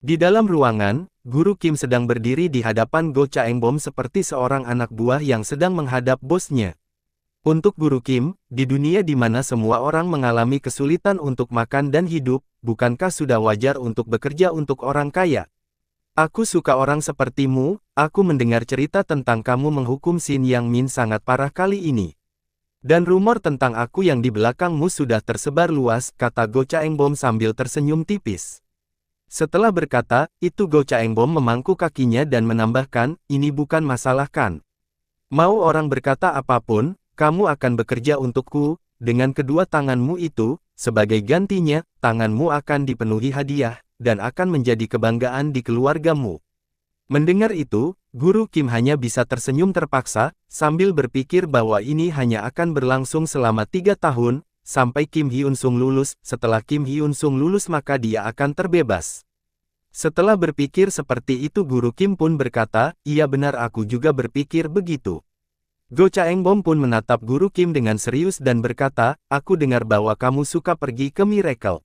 Di dalam ruangan, Guru Kim sedang berdiri di hadapan Go Chaengbom seperti seorang anak buah yang sedang menghadap bosnya. Untuk Guru Kim, di dunia di mana semua orang mengalami kesulitan untuk makan dan hidup, bukankah sudah wajar untuk bekerja untuk orang kaya? Aku suka orang sepertimu, aku mendengar cerita tentang kamu menghukum Shin Yang Min sangat parah kali ini. Dan rumor tentang aku yang di belakangmu sudah tersebar luas, kata Go Chaengbom sambil tersenyum tipis. Setelah berkata, itu Go Chaengbom memangku kakinya dan menambahkan, ini bukan masalah kan. Mau orang berkata apapun, kamu akan bekerja untukku, dengan kedua tanganmu itu, sebagai gantinya, tanganmu akan dipenuhi hadiah, dan akan menjadi kebanggaan di keluargamu. Mendengar itu, Guru Kim hanya bisa tersenyum terpaksa, sambil berpikir bahwa ini hanya akan berlangsung selama 3 tahun, sampai Kim Hyun Sung lulus. Setelah Kim Hyun Sung lulus maka dia akan terbebas. Setelah berpikir seperti itu Guru Kim pun berkata, iya benar aku juga berpikir begitu. Go Chaengbom pun menatap Guru Kim dengan serius dan berkata, aku dengar bahwa kamu suka pergi ke Miracle.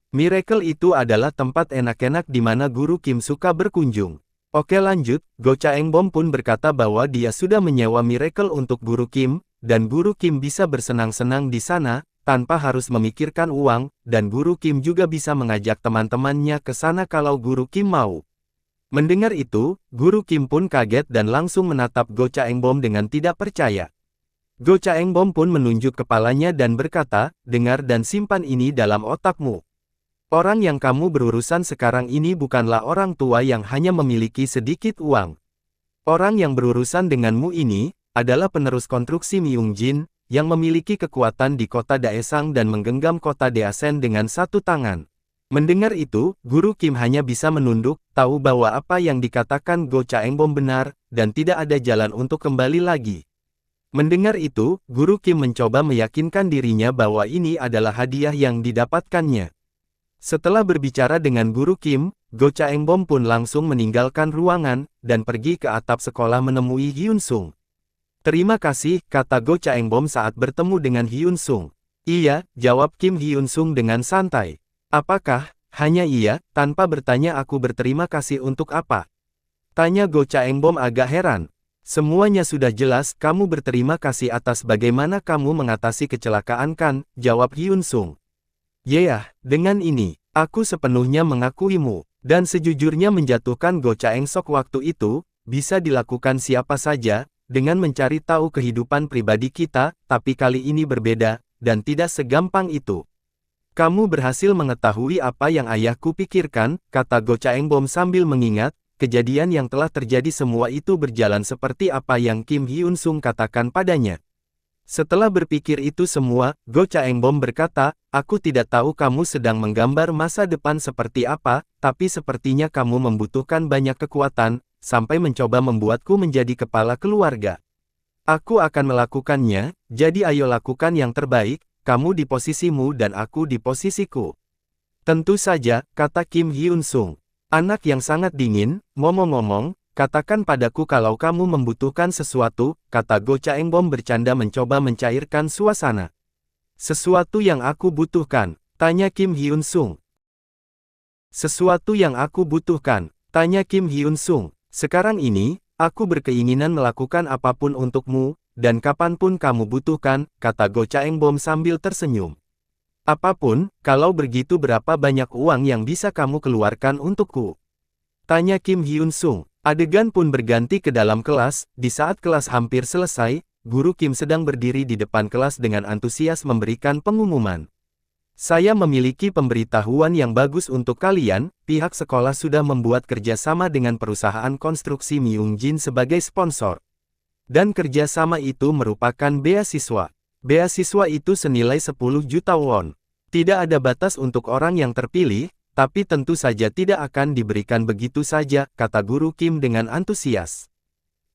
Miracle itu adalah tempat enak-enak di mana Guru Kim suka berkunjung. Oke lanjut, Go Chaengbom pun berkata bahwa dia sudah menyewa Miracle untuk Guru Kim, dan Guru Kim bisa bersenang-senang di sana, tanpa harus memikirkan uang, dan Guru Kim juga bisa mengajak teman-temannya ke sana kalau Guru Kim mau. Mendengar itu, Guru Kim pun kaget dan langsung menatap Go Chaengbom dengan tidak percaya. Go Chaengbom pun menunjuk kepalanya dan berkata, dengar dan simpan ini dalam otakmu. Orang yang kamu berurusan sekarang ini bukanlah orang tua yang hanya memiliki sedikit uang. Orang yang berurusan denganmu ini, adalah penerus konstruksi Myungjin, yang memiliki kekuatan di kota Daesang dan menggenggam kota Daesen dengan satu tangan. Mendengar itu, Guru Kim hanya bisa menunduk, tahu bahwa apa yang dikatakan Go Chaengbom benar, dan tidak ada jalan untuk kembali lagi. Mendengar itu, Guru Kim mencoba meyakinkan dirinya bahwa ini adalah hadiah yang didapatkannya. Setelah berbicara dengan Guru Kim, Go Chaengbom pun langsung meninggalkan ruangan, dan pergi ke atap sekolah menemui Hyun Sung. Terima kasih, kata Go Chaengbom saat bertemu dengan Hyun Sung. Iya, jawab Kim Hyun Sung dengan santai. Apakah, hanya iya, tanpa bertanya aku berterima kasih untuk apa? Tanya Go Chaengbom agak heran. Semuanya sudah jelas, kamu berterima kasih atas bagaimana kamu mengatasi kecelakaan kan, jawab Hyun Sung. Yeah, dengan ini, aku sepenuhnya mengakuimu, dan sejujurnya menjatuhkan Go Chaengsok waktu itu, bisa dilakukan siapa saja, dengan mencari tahu kehidupan pribadi kita, tapi kali ini berbeda, dan tidak segampang itu. Kamu berhasil mengetahui apa yang ayahku pikirkan, kata Go Chaengbom sambil mengingat, kejadian yang telah terjadi semua itu berjalan seperti apa yang Kim Hyun Sung katakan padanya. Setelah berpikir itu semua, Go Chaengbom berkata, aku tidak tahu kamu sedang menggambar masa depan seperti apa, tapi sepertinya kamu membutuhkan banyak kekuatan, sampai mencoba membuatku menjadi kepala keluarga. Aku akan melakukannya, jadi ayo lakukan yang terbaik, kamu di posisimu dan aku di posisiku. Tentu saja, kata Kim Hyun Sung. Anak yang sangat dingin, ngomong-ngomong, katakan padaku kalau kamu membutuhkan sesuatu, kata Go Chaengbom bercanda mencoba mencairkan suasana. Sesuatu yang aku butuhkan, tanya Kim Hyun Sung. Sesuatu yang aku butuhkan, tanya Kim Hyun Sung. Sekarang ini, aku berkeinginan melakukan apapun untukmu, dan kapanpun kamu butuhkan, kata Go Chaengbom sambil tersenyum. Apapun, kalau begitu berapa banyak uang yang bisa kamu keluarkan untukku? Tanya Kim Hyun Sung. Adegan pun berganti ke dalam kelas, di saat kelas hampir selesai, Guru Kim sedang berdiri di depan kelas dengan antusias memberikan pengumuman. Saya memiliki pemberitahuan yang bagus untuk kalian, pihak sekolah sudah membuat kerjasama dengan perusahaan konstruksi Myungjin sebagai sponsor. Dan kerjasama itu merupakan beasiswa. Beasiswa itu senilai 10 juta won. Tidak ada batas untuk orang yang terpilih, tapi tentu saja tidak akan diberikan begitu saja, kata Guru Kim dengan antusias.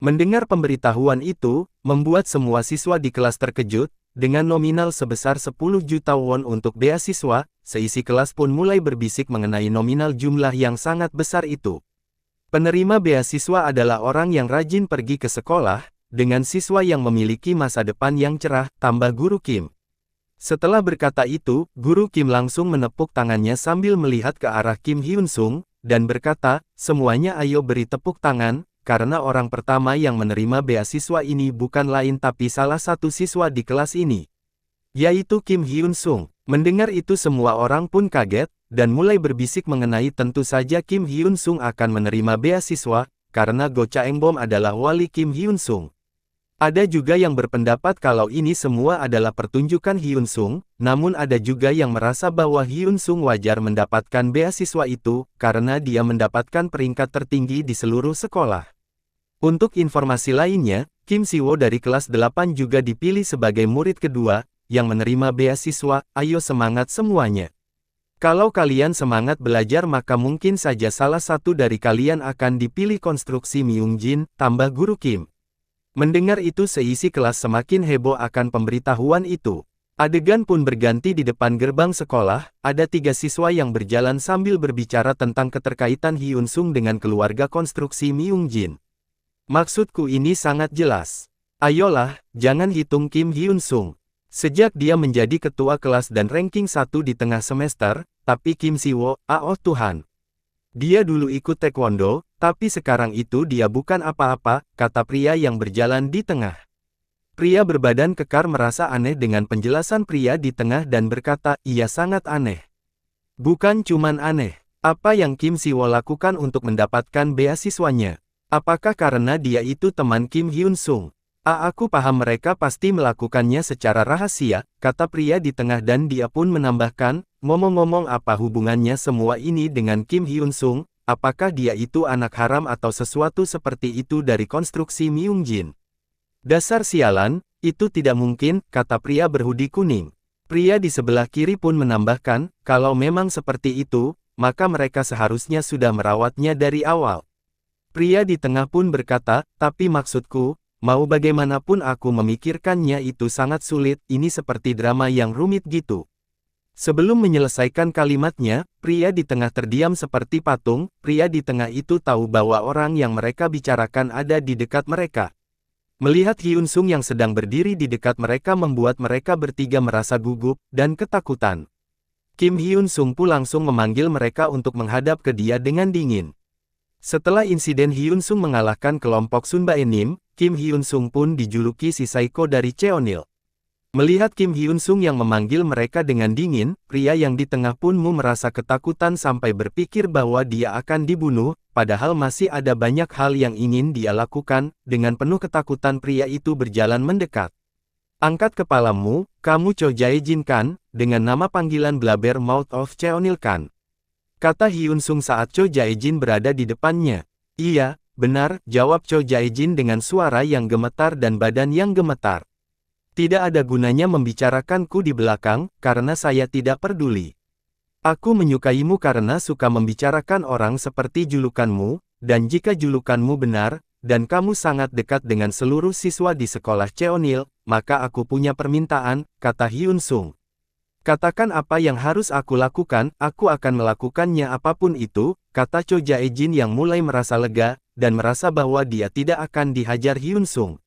Mendengar pemberitahuan itu, membuat semua siswa di kelas terkejut, dengan nominal sebesar 10 juta won untuk beasiswa, seisi kelas pun mulai berbisik mengenai nominal jumlah yang sangat besar itu. Penerima beasiswa adalah orang yang rajin pergi ke sekolah, dengan siswa yang memiliki masa depan yang cerah, tambah Guru Kim. Setelah berkata itu, Guru Kim langsung menepuk tangannya sambil melihat ke arah Kim Hyun Sung, dan berkata, "Semuanya ayo beri tepuk tangan, karena orang pertama yang menerima beasiswa ini bukan lain tapi salah satu siswa di kelas ini, yaitu Kim Hyun-sung." Mendengar itu semua orang pun kaget, dan mulai berbisik mengenai tentu saja Kim Hyun-sung akan menerima beasiswa, karena Go Chaengbom adalah wali Kim Hyun-sung. Ada juga yang berpendapat kalau ini semua adalah pertunjukan Hyun-sung, namun ada juga yang merasa bahwa Hyun-sung wajar mendapatkan beasiswa itu, karena dia mendapatkan peringkat tertinggi di seluruh sekolah. Untuk informasi lainnya, Kim Si-woo dari kelas 8 juga dipilih sebagai murid kedua, yang menerima beasiswa. Ayo semangat semuanya. Kalau kalian semangat belajar maka mungkin saja salah satu dari kalian akan dipilih konstruksi Myungjin, tambah guru Kim. Mendengar itu seisi kelas semakin heboh akan pemberitahuan itu. Adegan pun berganti di depan gerbang sekolah, ada 3 siswa yang berjalan sambil berbicara tentang keterkaitan Hyun-sung dengan keluarga konstruksi Myungjin. Maksudku ini sangat jelas. Ayolah, jangan hitung Kim Hyun-sung. Sejak dia menjadi ketua kelas dan ranking 1 di tengah semester, tapi Kim Si-woo, oh Tuhan. Dia dulu ikut taekwondo, tapi sekarang itu dia bukan apa-apa, kata pria yang berjalan di tengah. Pria berbadan kekar merasa aneh dengan penjelasan pria di tengah dan berkata, "Iya sangat aneh." Bukan cuman aneh, apa yang Kim Si-woo lakukan untuk mendapatkan beasiswanya? Apakah karena dia itu teman Kim Hyun-sung? Aku paham mereka pasti melakukannya secara rahasia, kata pria di tengah dan dia pun menambahkan, ngomong-ngomong apa hubungannya semua ini dengan Kim Hyun-sung, apakah dia itu anak haram atau sesuatu seperti itu dari konstruksi Myungjin? Dasar sialan, itu tidak mungkin, kata pria berhoodie kuning. Pria di sebelah kiri pun menambahkan, kalau memang seperti itu, maka mereka seharusnya sudah merawatnya dari awal. Pria di tengah pun berkata, tapi maksudku, mau bagaimanapun aku memikirkannya itu sangat sulit, ini seperti drama yang rumit gitu. Sebelum menyelesaikan kalimatnya, pria di tengah terdiam seperti patung. Pria di tengah itu tahu bahwa orang yang mereka bicarakan ada di dekat mereka. Melihat Hyun-sung yang sedang berdiri di dekat mereka membuat mereka bertiga merasa gugup dan ketakutan. Kim Hyun-sung pun langsung memanggil mereka untuk menghadap ke dia dengan dingin. Setelah insiden Hyun-sung mengalahkan kelompok Sun Bae-nim, Kim Hyun-sung pun dijuluki si Psycho dari Cheonil. Melihat Kim Hyun-sung yang memanggil mereka dengan dingin, pria yang di tengah pun merasa ketakutan sampai berpikir bahwa dia akan dibunuh, padahal masih ada banyak hal yang ingin dia lakukan. Dengan penuh ketakutan pria itu berjalan mendekat. Angkat kepalamu, kamu Cho Jae-jin kan, dengan nama panggilan Blaber Mouth of Cheonil kan? Kata Hyun-sung saat Cho Jae-jin berada di depannya. Iya, benar, jawab Cho Jae-jin dengan suara yang gemetar dan badan yang gemetar. Tidak ada gunanya membicarakanku di belakang, karena saya tidak peduli. Aku menyukaimu karena suka membicarakan orang seperti julukanmu, dan jika julukanmu benar, dan kamu sangat dekat dengan seluruh siswa di sekolah Cheonil, maka aku punya permintaan, kata Hyun-sung. Katakan apa yang harus aku lakukan, aku akan melakukannya apapun itu, kata Cho Jae-jin yang mulai merasa lega, dan merasa bahwa dia tidak akan dihajar Hyun-sung.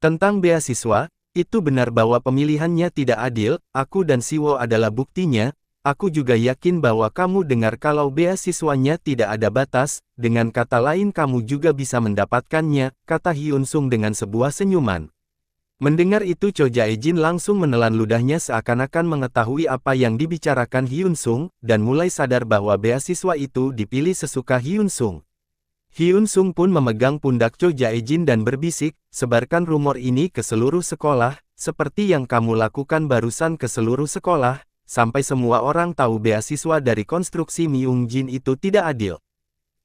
Tentang beasiswa, itu benar bahwa pemilihannya tidak adil, aku dan Si-woo adalah buktinya, aku juga yakin bahwa kamu dengar kalau beasiswanya tidak ada batas, dengan kata lain kamu juga bisa mendapatkannya, kata Hyun-sung dengan sebuah senyuman. Mendengar itu Cho Jae-jin langsung menelan ludahnya seakan-akan mengetahui apa yang dibicarakan Hyun-sung, dan mulai sadar bahwa beasiswa itu dipilih sesuka Hyun-sung. Hyun-sung pun memegang pundak Cho Jae-jin dan berbisik, sebarkan rumor ini ke seluruh sekolah, seperti yang kamu lakukan barusan ke seluruh sekolah, sampai semua orang tahu beasiswa dari konstruksi Myungjin itu tidak adil.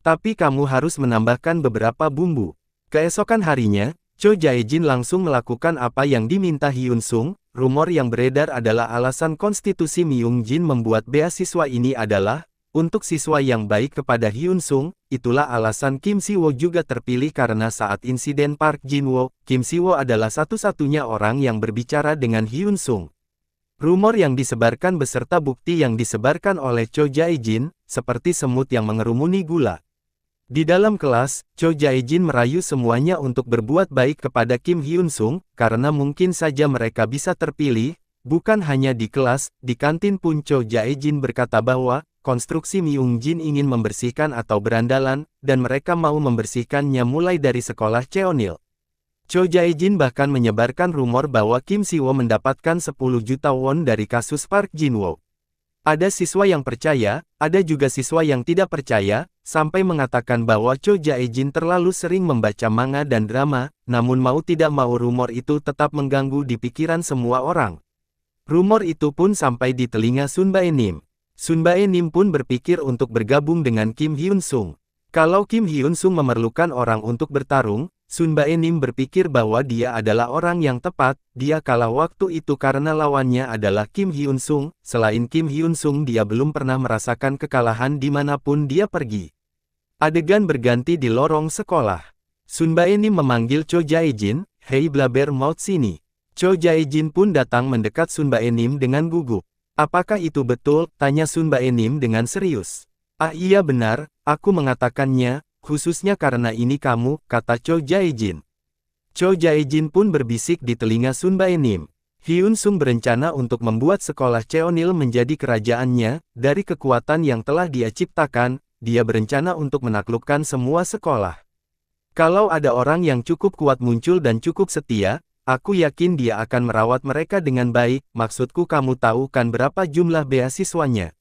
Tapi kamu harus menambahkan beberapa bumbu. Keesokan harinya, Cho Jae-jin langsung melakukan apa yang diminta Hyun-sung. Rumor yang beredar adalah alasan konstitusi Myungjin membuat beasiswa ini adalah untuk siswa yang baik kepada Hyun-sung. Itulah alasan Kim Si-woo juga terpilih karena saat insiden Park Jin-woo, Kim Si-woo adalah satu-satunya orang yang berbicara dengan Hyun-sung. Rumor yang disebarkan beserta bukti yang disebarkan oleh Cho Jae-jin, seperti semut yang mengerumuni gula. Di dalam kelas, Cho Jae-jin merayu semuanya untuk berbuat baik kepada Kim Hyun-sung, karena mungkin saja mereka bisa terpilih. Bukan hanya di kelas, di kantin pun Cho Jae-jin berkata bahwa konstruksi Myung Jin ingin membersihkan atau berandalan, dan mereka mau membersihkannya mulai dari sekolah Cheonil. Cho Jae-jin bahkan menyebarkan rumor bahwa Kim Si-woo mendapatkan 10 juta won dari kasus Park Jin-woo. Ada siswa yang percaya, ada juga siswa yang tidak percaya, sampai mengatakan bahwa Cho Jae-jin terlalu sering membaca manga dan drama, namun mau tidak mau rumor itu tetap mengganggu di pikiran semua orang. Rumor itu pun sampai di telinga Sun Bae-nim. Sun Bae-nim pun berpikir untuk bergabung dengan Kim Hyun-sung. Kalau Kim Hyun-sung memerlukan orang untuk bertarung, Sun Bae-nim berpikir bahwa dia adalah orang yang tepat. Dia kalah waktu itu karena lawannya adalah Kim Hyun-sung. Selain Kim Hyun-sung, dia belum pernah merasakan kekalahan dimanapun dia pergi. Adegan berganti di lorong sekolah. Sun Bae-nim memanggil Cho Jae-jin, "Hei blabbermouth sini." Cho Jae-jin pun datang mendekat Sun Bae-nim dengan gugup. "Apakah itu betul?" tanya Sun Bae-nim dengan serius. "Ah iya benar, aku mengatakannya, khususnya karena ini kamu," kata Cho Jae-jin. Cho Jae-jin pun berbisik di telinga Sun Bae-nim. Hyun-sung berencana untuk membuat sekolah Cheonil menjadi kerajaannya. Dari kekuatan yang telah dia ciptakan, dia berencana untuk menaklukkan semua sekolah. Kalau ada orang yang cukup kuat muncul dan cukup setia, aku yakin dia akan merawat mereka dengan baik. Maksudku, kamu tahu kan berapa jumlah beasiswanya?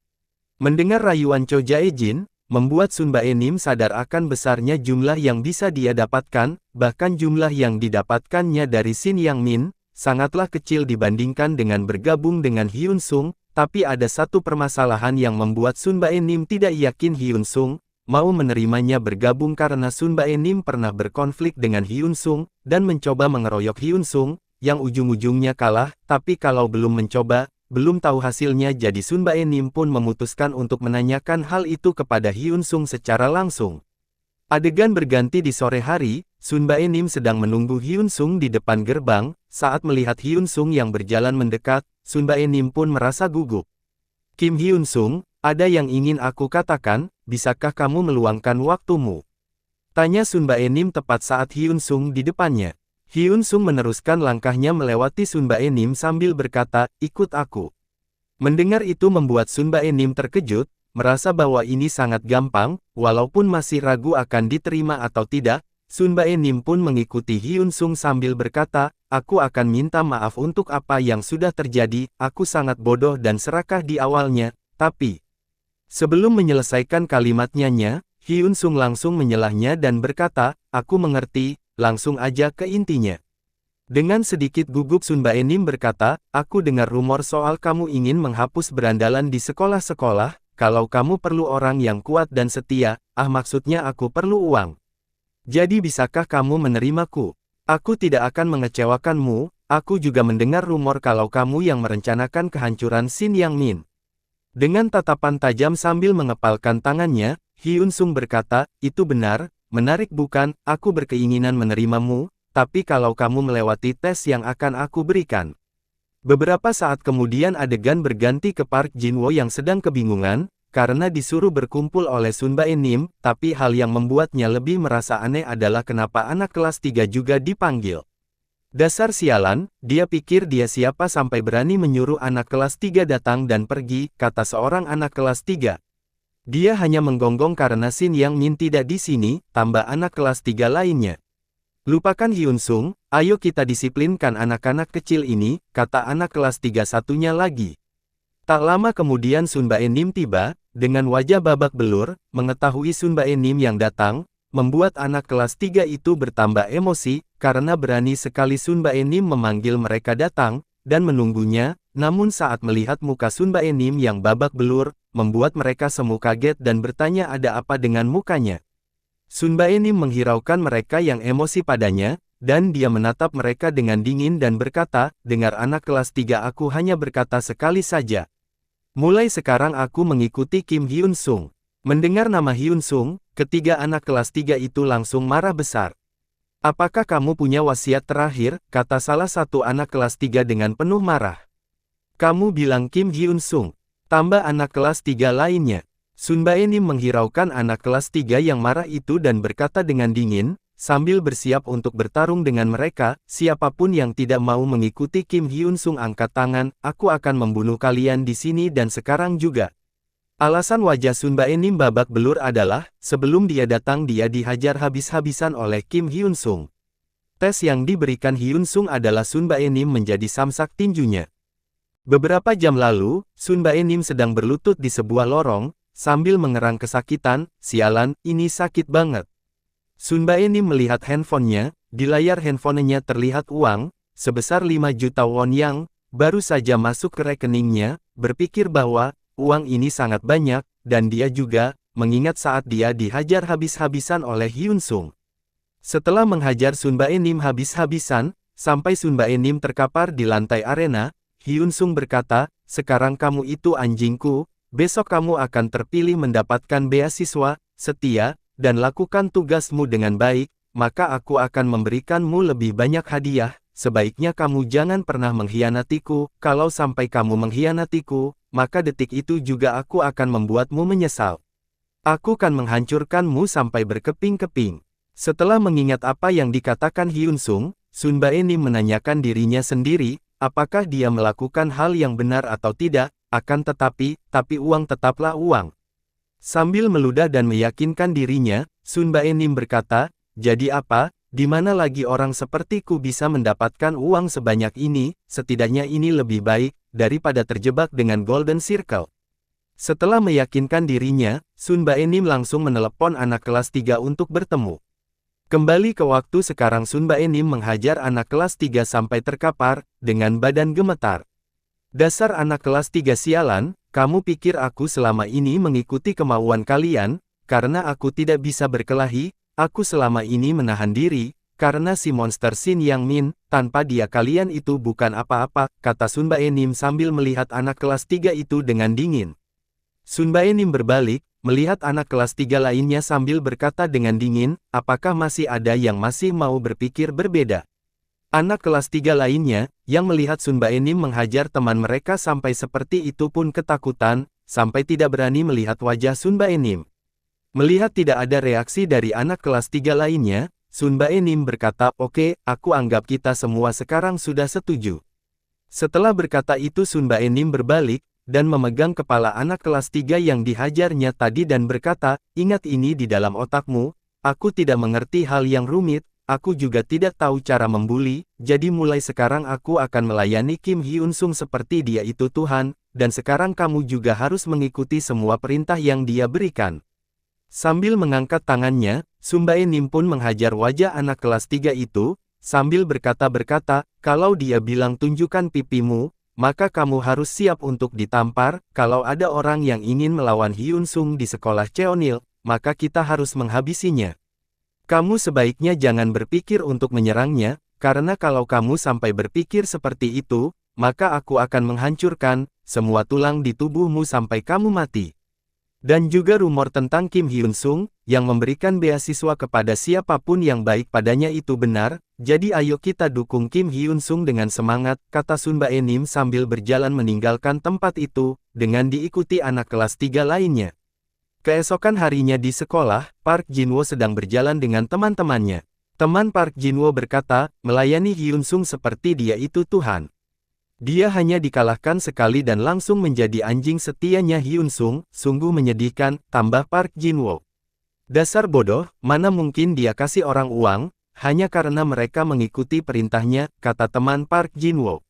Mendengar rayuan Cho Jae-jin, membuat Sun Bae-nim sadar akan besarnya jumlah yang bisa dia dapatkan, bahkan jumlah yang didapatkannya dari Shin Yang-min, sangatlah kecil dibandingkan dengan bergabung dengan Hyun-sung. Tapi ada satu permasalahan yang membuat Sun Bae-nim tidak yakin Hyun-sung mau menerimanya bergabung, karena Sun Bae-nim pernah berkonflik dengan Hyun-sung, dan mencoba mengeroyok Hyun-sung, yang ujung-ujungnya kalah. Tapi kalau belum mencoba, belum tahu hasilnya. Jadi Sun Bae-nim pun memutuskan untuk menanyakan hal itu kepada Hyun-sung secara langsung. Adegan berganti di sore hari. Sun Bae-nim sedang menunggu Hyun-sung di depan gerbang. Saat melihat Hyun-sung yang berjalan mendekat, Sun Bae-nim pun merasa gugup. "Kim Hyun-sung, ada yang ingin aku katakan, bisakah kamu meluangkan waktumu?" tanya Sun Bae-nim tepat saat Hyun-sung di depannya. Hyun-sung meneruskan langkahnya melewati Sun Bae-nim sambil berkata, "Ikut aku." Mendengar itu membuat Sun Bae-nim terkejut, merasa bahwa ini sangat gampang, walaupun masih ragu akan diterima atau tidak. Sun Bae-nim pun mengikuti Hyun-sung sambil berkata, "Aku akan minta maaf untuk apa yang sudah terjadi, aku sangat bodoh dan serakah di awalnya, tapi..." Sebelum menyelesaikan kalimatnya, Hyun-sung langsung menyelahnya dan berkata, "Aku mengerti, langsung aja ke intinya." Dengan sedikit gugup Sun Bae-nim berkata, "Aku dengar rumor soal kamu ingin menghapus berandalan di sekolah-sekolah. Kalau kamu perlu orang yang kuat dan setia, maksudnya aku perlu uang. Jadi bisakah kamu menerimaku? Aku tidak akan mengecewakanmu." "Aku juga mendengar rumor kalau kamu yang merencanakan kehancuran Shin Yang-min." Dengan tatapan tajam sambil mengepalkan tangannya, Hyun-sung berkata, "Itu benar, menarik bukan? Aku berkeinginan menerimamu, tapi kalau kamu melewati tes yang akan aku berikan." Beberapa saat kemudian adegan berganti ke Park Jin-woo yang sedang kebingungan, karena disuruh berkumpul oleh Sun Bae-nim. Tapi hal yang membuatnya lebih merasa aneh adalah kenapa anak kelas 3 juga dipanggil. Dasar sialan, dia pikir dia siapa sampai berani menyuruh anak kelas 3 datang dan pergi, kata seorang anak kelas 3. "Dia hanya menggonggong karena Shin Yang-min tidak di sini," tambah anak kelas 3 lainnya. "Lupakan Hyun-sung, ayo kita disiplinkan anak-anak kecil ini," kata anak kelas 3 satunya lagi. Tak lama kemudian Sun Bae-nim tiba, dengan wajah babak belur. Mengetahui Sun Bae-nim yang datang, membuat anak kelas 3 itu bertambah emosi, karena berani sekali Sun Bae-nim memanggil mereka datang, dan menunggunya. Namun saat melihat muka Sun Bae-nim yang babak belur, membuat mereka semua kaget dan bertanya ada apa dengan mukanya. Sun Bae-nim menghiraukan mereka yang emosi padanya, dan dia menatap mereka dengan dingin dan berkata, "Dengar anak kelas 3, aku hanya berkata sekali saja. Mulai sekarang aku mengikuti Kim Hyun-sung." Mendengar nama Hyun-sung, ketiga anak kelas 3 itu langsung marah besar. "Apakah kamu punya wasiat terakhir?" kata salah satu anak kelas 3 dengan penuh marah. "Kamu bilang Kim Hyun-sung," tambah anak kelas 3 lainnya. Sun Bae-nim menghiraukan anak kelas 3 yang marah itu dan berkata dengan dingin, sambil bersiap untuk bertarung dengan mereka, "Siapapun yang tidak mau mengikuti Kim Hyun-sung angkat tangan, aku akan membunuh kalian di sini dan sekarang juga." Alasan wajah Sun Baenim babak belur adalah, sebelum dia datang dia dihajar habis-habisan oleh Kim Hyun Sung. Tes yang diberikan Hyun Sung adalah Sun Baenim menjadi samsak tinjunya. Beberapa jam lalu, Sun Baenim sedang berlutut di sebuah lorong, sambil mengerang kesakitan, sialan, ini sakit banget. Sun Baenim melihat handphonenya, di layar handphonenya terlihat uang, sebesar 5 juta won yang, baru saja masuk ke rekeningnya, berpikir bahwa, uang ini sangat banyak, dan dia juga, mengingat saat dia dihajar habis-habisan oleh Hyun Sung. Setelah menghajar Sun Baenim habis-habisan, sampai Sun Baenim terkapar di lantai arena, Hyun Sung berkata, sekarang kamu itu anjingku, besok kamu akan terpilih mendapatkan beasiswa, setia, dan lakukan tugasmu dengan baik, maka aku akan memberikanmu lebih banyak hadiah, sebaiknya kamu jangan pernah mengkhianatiku, kalau sampai kamu mengkhianatiku, maka detik itu juga aku akan membuatmu menyesal. Aku akan menghancurkanmu sampai berkeping-keping. Setelah mengingat apa yang dikatakan Hyun Sung, Sun Baenim menanyakan dirinya sendiri, apakah dia melakukan hal yang benar atau tidak, akan tapi uang tetaplah uang. Sambil meludah dan meyakinkan dirinya, Sun Baenim berkata, jadi apa, di mana lagi orang sepertiku bisa mendapatkan uang sebanyak ini, setidaknya ini lebih baik, daripada terjebak dengan Golden Circle. Setelah meyakinkan dirinya, Sun Baenim langsung menelepon anak kelas 3 untuk bertemu. Kembali ke waktu sekarang Sun Baenim menghajar anak kelas 3 sampai terkapar, dengan badan gemetar. Dasar anak kelas 3 sialan, kamu pikir aku selama ini mengikuti kemauan kalian, karena aku tidak bisa berkelahi, aku selama ini menahan diri, karena si monster Shin Yang Min, tanpa dia kalian itu bukan apa-apa, kata Sun Baenim sambil melihat anak kelas 3 itu dengan dingin. Sun Baenim berbalik, melihat anak kelas 3 lainnya sambil berkata dengan dingin, apakah masih ada yang masih mau berpikir berbeda? Anak kelas 3 lainnya, yang melihat Sun Baenim menghajar teman mereka sampai seperti itu pun ketakutan, sampai tidak berani melihat wajah Sun Baenim. Melihat tidak ada reaksi dari anak kelas 3 lainnya, Sun Baenim berkata, oke, aku anggap kita semua sekarang sudah setuju. Setelah berkata itu Sun Baenim berbalik, dan memegang kepala anak kelas 3 yang dihajarnya tadi dan berkata, ingat ini di dalam otakmu, aku tidak mengerti hal yang rumit, aku juga tidak tahu cara membuli, jadi mulai sekarang aku akan melayani Kim Hyun Sung seperti dia itu Tuhan, dan sekarang kamu juga harus mengikuti semua perintah yang dia berikan. Sambil mengangkat tangannya, Sun Baenim pun menghajar wajah anak kelas 3 itu, sambil berkata, kalau dia bilang tunjukkan pipimu, maka kamu harus siap untuk ditampar, kalau ada orang yang ingin melawan Hyun Sung di sekolah Cheonil, maka kita harus menghabisinya. Kamu sebaiknya jangan berpikir untuk menyerangnya, karena kalau kamu sampai berpikir seperti itu, maka aku akan menghancurkan semua tulang di tubuhmu sampai kamu mati. Dan juga rumor tentang Kim Hyun Sung, yang memberikan beasiswa kepada siapapun yang baik padanya itu benar, jadi ayo kita dukung Kim Hyun Sung dengan semangat, kata Sun Baenim sambil berjalan meninggalkan tempat itu, dengan diikuti anak kelas 3 lainnya. Keesokan harinya di sekolah, Park Jinwo sedang berjalan dengan teman-temannya. Teman Park Jinwo berkata, melayani Hyun Sung seperti dia itu Tuhan. Dia hanya dikalahkan sekali dan langsung menjadi anjing setianya Hyun Sung, sungguh menyedihkan, tambah Park Jinwo. Dasar bodoh, mana mungkin dia kasih orang uang, hanya karena mereka mengikuti perintahnya, kata teman Park Jinwo.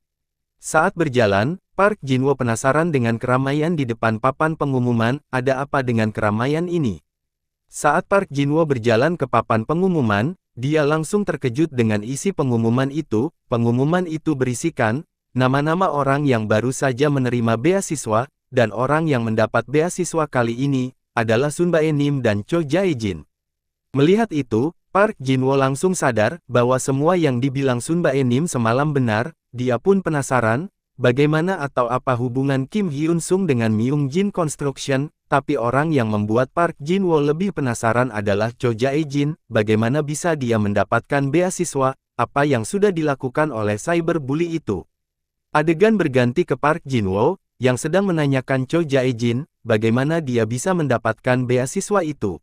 Saat berjalan, Park Jinwo penasaran dengan keramaian di depan papan pengumuman, ada apa dengan keramaian ini? Saat Park Jinwo berjalan ke papan pengumuman, dia langsung terkejut dengan isi pengumuman itu berisikan, nama-nama orang yang baru saja menerima beasiswa, dan orang yang mendapat beasiswa kali ini, adalah Sun Baenim dan Cho Jae-jin. Melihat itu, Park Jinwo langsung sadar, bahwa semua yang dibilang Sun Baenim semalam benar, dia pun penasaran, bagaimana atau apa hubungan Kim Hyun Sung dengan Myung Jin Construction, tapi orang yang membuat Park Jinwo lebih penasaran adalah Cho Jae-jin, bagaimana bisa dia mendapatkan beasiswa, apa yang sudah dilakukan oleh cyberbully itu. Adegan berganti ke Park Jinwo, yang sedang menanyakan Cho Jae-jin, bagaimana dia bisa mendapatkan beasiswa itu.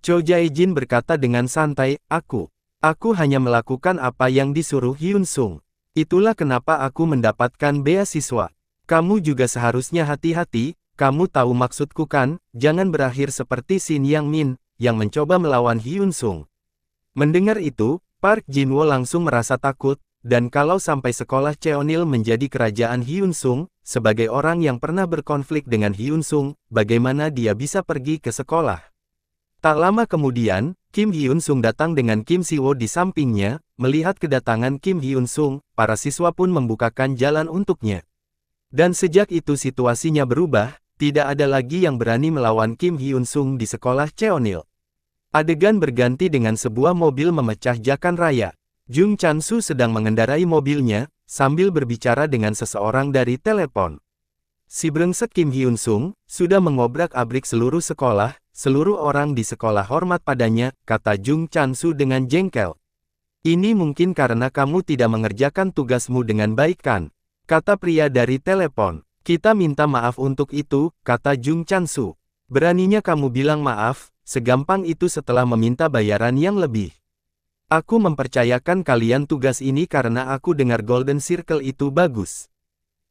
Cho Jae-jin berkata dengan santai, aku hanya melakukan apa yang disuruh Hyun Sung. Itulah kenapa aku mendapatkan beasiswa. Kamu juga seharusnya hati-hati, kamu tahu maksudku kan, jangan berakhir seperti Shin Yang Min, yang mencoba melawan Hyun Sung. Mendengar itu, Park Jin-woo langsung merasa takut, dan kalau sampai sekolah Cheonil menjadi kerajaan Hyun Sung, sebagai orang yang pernah berkonflik dengan Hyun Sung, bagaimana dia bisa pergi ke sekolah? Tak lama kemudian, Kim Hyun Sung datang dengan Kim Si-woo di sampingnya. Melihat kedatangan Kim Hyun Sung, para siswa pun membukakan jalan untuknya. Dan sejak itu situasinya berubah, tidak ada lagi yang berani melawan Kim Hyun Sung di sekolah Cheonil. Adegan berganti dengan sebuah mobil memecah jakan raya. Jung Chan-soo sedang mengendarai mobilnya, sambil berbicara dengan seseorang dari telepon. Si brengsek Kim Hyun Sung, sudah mengobrak-abrik seluruh sekolah, seluruh orang di sekolah hormat padanya, kata Jung Chan-soo dengan jengkel. Ini mungkin karena kamu tidak mengerjakan tugasmu dengan baik kan? Kata pria dari telepon. Kita minta maaf untuk itu, kata Jung Chan-soo. Beraninya kamu bilang maaf, segampang itu setelah meminta bayaran yang lebih. Aku mempercayakan kalian tugas ini karena aku dengar Golden Circle itu bagus.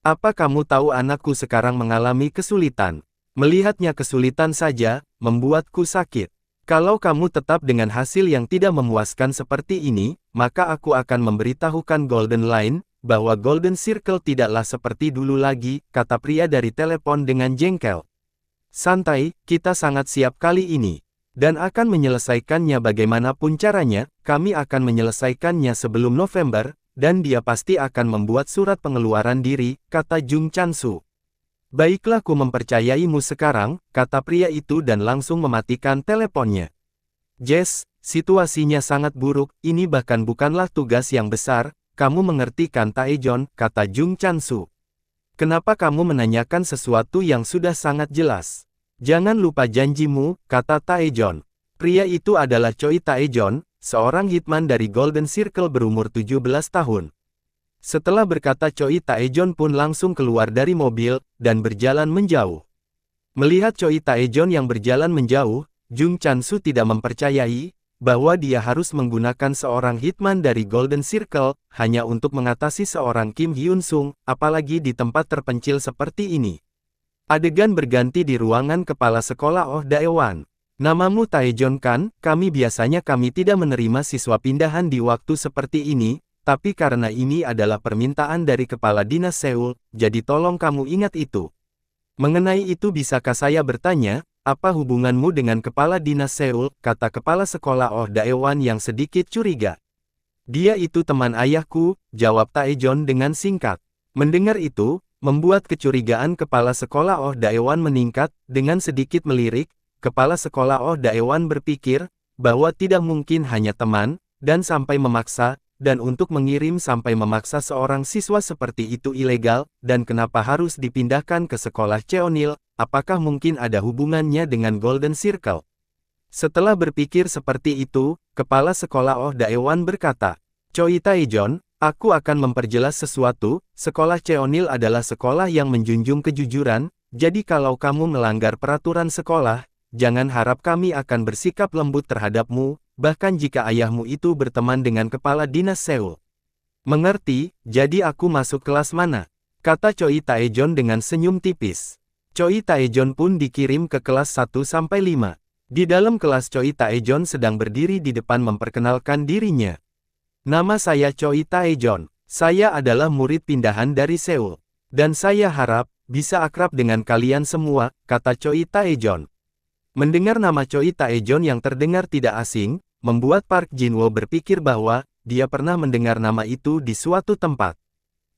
Apa kamu tahu anakku sekarang mengalami kesulitan? Melihatnya kesulitan saja, membuatku sakit. Kalau kamu tetap dengan hasil yang tidak memuaskan seperti ini, maka aku akan memberitahukan Golden Line, bahwa Golden Circle tidaklah seperti dulu lagi, kata pria dari telepon dengan jengkel. Santai, kita sangat siap kali ini. Dan akan menyelesaikannya bagaimanapun caranya, kami akan menyelesaikannya sebelum November, dan dia pasti akan membuat surat pengeluaran diri, kata Jung Chan-soo. Baiklah, ku mempercayaimu sekarang, kata pria itu dan langsung mematikan teleponnya. Jess, situasinya sangat buruk, ini bahkan bukanlah tugas yang besar, kamu mengerti kan Taejon, kata Jung Chan-soo. Kenapa kamu menanyakan sesuatu yang sudah sangat jelas? Jangan lupa janjimu, kata Taejon. Pria itu adalah Choi Taejon, seorang hitman dari Golden Circle berumur 17 tahun. Setelah berkata Choi Taejon pun langsung keluar dari mobil, dan berjalan menjauh. Melihat Choi Taejon yang berjalan menjauh, Jung Chan-soo tidak mempercayai, bahwa dia harus menggunakan seorang hitman dari Golden Circle, hanya untuk mengatasi seorang Kim Hyun Sung, apalagi di tempat terpencil seperti ini. Adegan berganti di ruangan kepala sekolah Oh Daewan. Namamu Taejon kan? Kami tidak menerima siswa pindahan di waktu seperti ini. Tapi karena ini adalah permintaan dari Kepala Dinas Seoul, jadi tolong kamu ingat itu. Mengenai itu bisakah saya bertanya, apa hubunganmu dengan Kepala Dinas Seoul, kata Kepala Sekolah Oh Daewan yang sedikit curiga. Dia itu teman ayahku, jawab Taejon dengan singkat. Mendengar itu, membuat kecurigaan Kepala Sekolah Oh Daewan meningkat, dengan sedikit melirik, Kepala Sekolah Oh Daewan berpikir, bahwa tidak mungkin hanya teman, dan sampai memaksa, dan untuk mengirim sampai memaksa seorang siswa seperti itu ilegal, dan kenapa harus dipindahkan ke sekolah Cheonil, apakah mungkin ada hubungannya dengan Golden Circle? Setelah berpikir seperti itu, Kepala Sekolah Oh Daewan berkata, Choi Taejon, aku akan memperjelas sesuatu, sekolah Cheonil adalah sekolah yang menjunjung kejujuran, jadi kalau kamu melanggar peraturan sekolah, jangan harap kami akan bersikap lembut terhadapmu, bahkan jika ayahmu itu berteman dengan Kepala Dinas Seoul. Mengerti, jadi aku masuk kelas mana? Kata Choi Taejon dengan senyum tipis. Choi Taejon pun dikirim ke kelas 1-5. Di dalam kelas Choi Taejon sedang berdiri di depan memperkenalkan dirinya. Nama saya Choi Taejon. Saya adalah murid pindahan dari Seoul. Dan saya harap, bisa akrab dengan kalian semua, kata Choi Taejon. Mendengar nama Choi Taejon yang terdengar tidak asing, membuat Park Jin-woo berpikir bahwa, dia pernah mendengar nama itu di suatu tempat.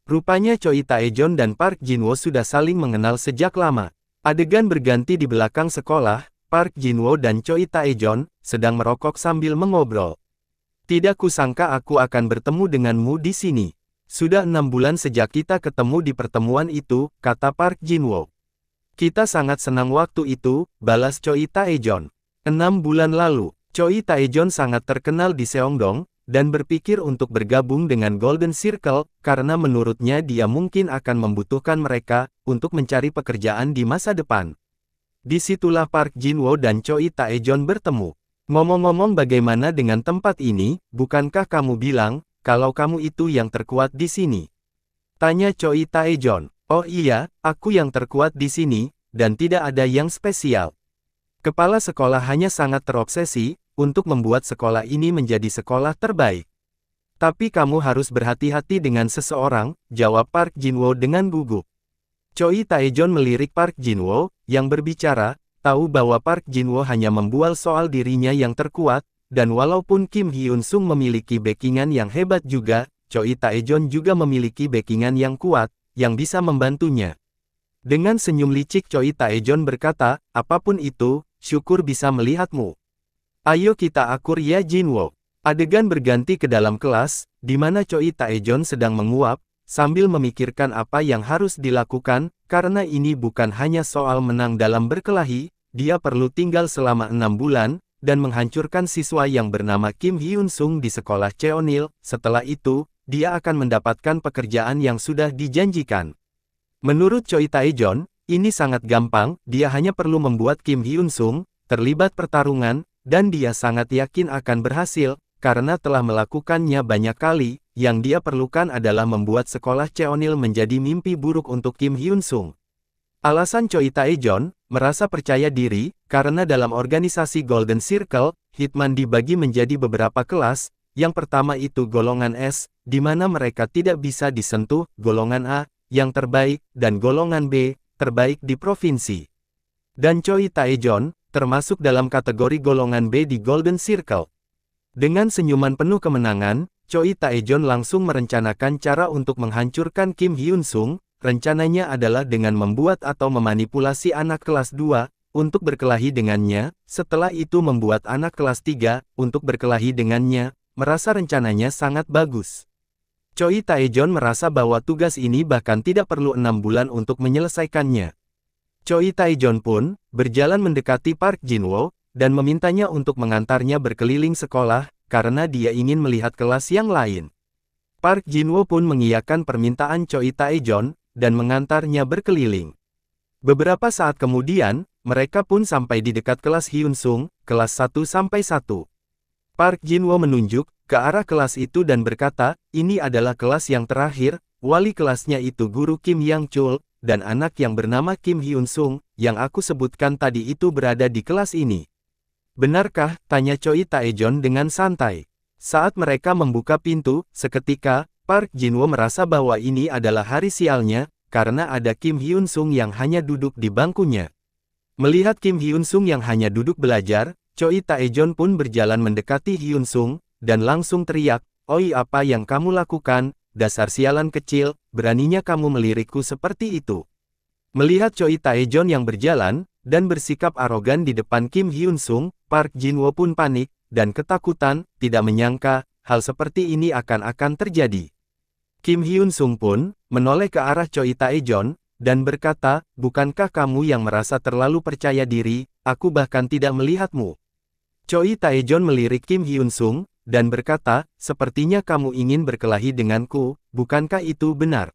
Rupanya Choi Taejon dan Park Jin-woo sudah saling mengenal sejak lama. Adegan berganti di belakang sekolah, Park Jin-woo dan Choi Taejon, sedang merokok sambil mengobrol. Tidak kusangka aku akan bertemu denganmu di sini. Sudah 6 bulan sejak kita ketemu di pertemuan itu, kata Park Jin-woo. Kita sangat senang waktu itu, balas Choi Taejon. 6 bulan lalu, Choi Taejon sangat terkenal di Seongdong, dan berpikir untuk bergabung dengan Golden Circle, karena menurutnya dia mungkin akan membutuhkan mereka, untuk mencari pekerjaan di masa depan. Disitulah Park Jin-woo dan Choi Taejon bertemu. Ngomong-ngomong bagaimana dengan tempat ini, bukankah kamu bilang, kalau kamu itu yang terkuat di sini? Tanya Choi Taejon. Oh iya, aku yang terkuat di sini, dan tidak ada yang spesial. Kepala sekolah hanya sangat terobsesi untuk membuat sekolah ini menjadi sekolah terbaik. Tapi kamu harus berhati-hati dengan seseorang, jawab Park Jinwo dengan gugup. Choi Taejon melirik Park Jinwo, yang berbicara, tahu bahwa Park Jinwo hanya membual soal dirinya yang terkuat, dan walaupun Kim Hyun Sung memiliki backingan yang hebat juga, Choi Taejon juga memiliki backingan yang kuat, yang bisa membantunya. Dengan senyum licik Choi Taejon berkata, apapun itu, syukur bisa melihatmu. Ayo kita akur ya Jinwo. Adegan berganti ke dalam kelas, di mana Choi Taejon sedang menguap, sambil memikirkan apa yang harus dilakukan, karena ini bukan hanya soal menang dalam berkelahi, dia perlu tinggal selama 6 bulan, dan menghancurkan siswa yang bernama Kim Hyun Sung di sekolah Cheonil. Setelah itu, dia akan mendapatkan pekerjaan yang sudah dijanjikan. Menurut Choi Taejon, ini sangat gampang, dia hanya perlu membuat Kim Hyun Sung terlibat pertarungan, dan dia sangat yakin akan berhasil, karena telah melakukannya banyak kali. Yang dia perlukan adalah membuat sekolah Cheonil menjadi mimpi buruk untuk Kim Hyun Sung. Alasan Choi Taejon merasa percaya diri, karena dalam organisasi Golden Circle, Hitman dibagi menjadi beberapa kelas. Yang pertama itu golongan S, di mana mereka tidak bisa disentuh, golongan A, yang terbaik, dan golongan B, terbaik di provinsi. Dan Choi Taejon termasuk dalam kategori golongan B di Golden Circle. Dengan senyuman penuh kemenangan, Choi Taejon langsung merencanakan cara untuk menghancurkan Kim Hyun Sung. Rencananya adalah dengan membuat atau memanipulasi anak kelas 2, untuk berkelahi dengannya, setelah itu membuat anak kelas 3, untuk berkelahi dengannya, merasa rencananya sangat bagus. Choi Taejon merasa bahwa tugas ini bahkan tidak perlu 6 bulan untuk menyelesaikannya. Choi Taejon pun berjalan mendekati Park Jinwo, dan memintanya untuk mengantarnya berkeliling sekolah, karena dia ingin melihat kelas yang lain. Park Jinwo pun mengiyakan permintaan Choi Taejon, dan mengantarnya berkeliling. Beberapa saat kemudian, mereka pun sampai di dekat kelas Hyun Sung, kelas 1-1. Park Jinwo menunjuk ke arah kelas itu dan berkata, ini adalah kelas yang terakhir, wali kelasnya itu guru Kim Yang Chul, dan anak yang bernama Kim Hyun Sung, yang aku sebutkan tadi itu berada di kelas ini. Benarkah? Tanya Choi Taejon dengan santai. Saat mereka membuka pintu, seketika, Park Jinwo merasa bahwa ini adalah hari sialnya, karena ada Kim Hyun Sung yang hanya duduk di bangkunya. Melihat Kim Hyun Sung yang hanya duduk belajar, Choi Taejon pun berjalan mendekati Hyun Sung, dan langsung teriak, "Oi, apa yang kamu lakukan, dasar sialan kecil, beraninya kamu melirikku seperti itu." Melihat Choi Taejon yang berjalan, dan bersikap arogan di depan Kim Hyun Sung, Park Jinwo pun panik, dan ketakutan, tidak menyangka, hal seperti ini akan terjadi. Kim Hyun Sung pun menoleh ke arah Choi Taejon, dan berkata, bukankah kamu yang merasa terlalu percaya diri, aku bahkan tidak melihatmu. Choi Taejon melirik Kim Hyun Sung, dan berkata, sepertinya kamu ingin berkelahi denganku, bukankah itu benar?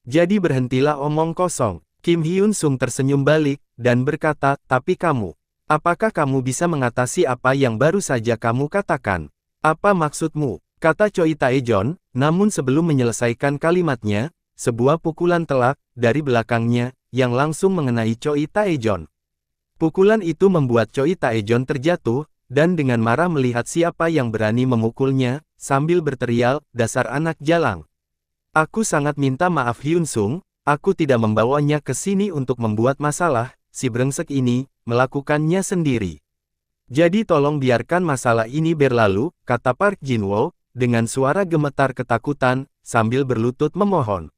Jadi berhentilah omong kosong. Kim Hyun Sung tersenyum balik, dan berkata, tapi kamu, apakah kamu bisa mengatasi apa yang baru saja kamu katakan? Apa maksudmu? Kata Choi Taejon, namun sebelum menyelesaikan kalimatnya, sebuah pukulan telak dari belakangnya, yang langsung mengenai Choi Taejon. Pukulan itu membuat Choi Taejon terjatuh, dan dengan marah melihat siapa yang berani memukulnya, sambil berteriak, dasar anak jalang. Aku sangat minta maaf Hyun Sung, aku tidak membawanya ke sini untuk membuat masalah, si brengsek ini, melakukannya sendiri. Jadi tolong biarkan masalah ini berlalu, kata Park Jinwo, dengan suara gemetar ketakutan, sambil berlutut memohon.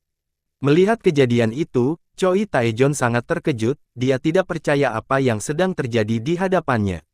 Melihat kejadian itu, Choi Taejon sangat terkejut, dia tidak percaya apa yang sedang terjadi di hadapannya.